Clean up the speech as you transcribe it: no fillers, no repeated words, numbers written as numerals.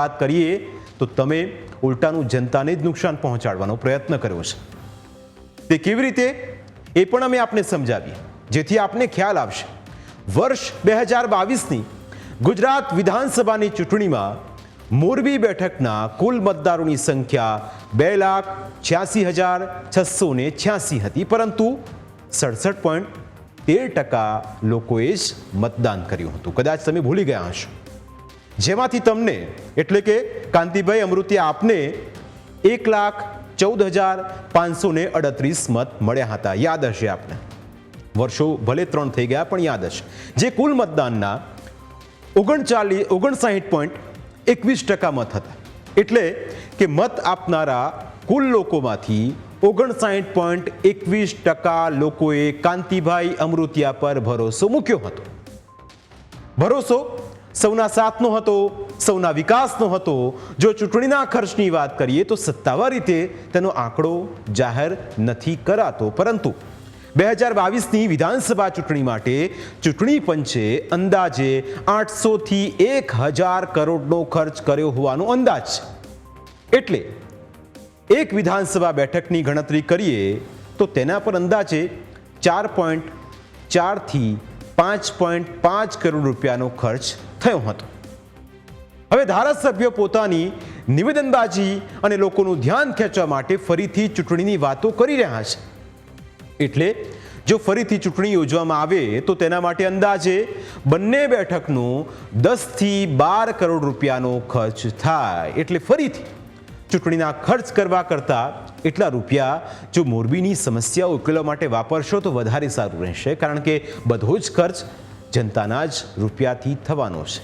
વાત કરીએ તો તમે ઉલટાનું જનતાને જ નુકસાન પહોંચાડવાનો પ્રયત્ન કર્યો છે। તે કેવી રીતે એ પણ અમે આપને સમજાવીએ જેથી આપને ખ્યાલ આવશે। વર્ષ 2022ની ગુજરાત વિધાનસભાની ચૂંટણીમાં મોરબી બેઠકના કુલ મતદારોની સંખ્યા 2,86,686 હતી, પરંતુ 67.13% લોકોએ જ મતદાન કર્યું હતું। કદાચ તમે ભૂલી ગયા હશો, જેમાંથી તમને એટલે કે કાંતિભાઈ અમૃતિયા આપને 1,14,538 મત મળ્યા હતા। યાદ હશે આપને, વર્ષો ભલે 3 થઈ ગયા પણ યાદ હશે, જે કુલ મતદાનના 59.21% મત હતા। એટલે કે મત આપનારા કુલ લોકોમાંથી 59.21% લોકોએ કાંતિભાઈ અમૃતિયા પર ભરોસો મૂક્યો હતો। ભરોસો સૌના સાથનો હતો, સૌના વિકાસનો હતો। જો ચૂંટણીના ખર્ચની વાત કરીએ તો સત્તાવાર રીતે તેનો આંકડો જાહેર નથી કરાતો, પરંતુ 2022ની વિધાનસભા ચૂંટણી માટે ચૂંટણી પંચે અંદાજે 800 થી 1,000 કરોડનો ખર્ચ કર્યો હોવાનો અંદાજ છે। એટલે એક વિધાનસભા બેઠકની ગણતરી કરીએ તો તેના પર અંદાજે 4.4 થી 5.5 કરોડ રૂપિયાનો ખર્ચ થયો હતો। હવે ધારાસભ્યો પોતાની નિવેદનબાજી અને લોકોનું ધ્યાન ખેંચવા માટે ફરીથી ચૂંટણીની વાતો કરી રહ્યા છે। એટલે જો ફરીથી ચૂંટણી યોજવામાં આવે તો તેના માટે અંદાજે બંને બેઠકનો 10 થી 12 કરોડ રૂપિયાનો ખર્ચ થાય। એટલે ફરીથી ચૂંટણીના ખર્ચ કરવા કરતાં એટલા રૂપિયા જો મોરબીની સમસ્યા ઉકેલવા માટે વાપરશો તો વધારે સારું રહેશે, કારણ કે બધો જ ખર્ચ જનતાના જ રૂપિયાથી થવાનો છે।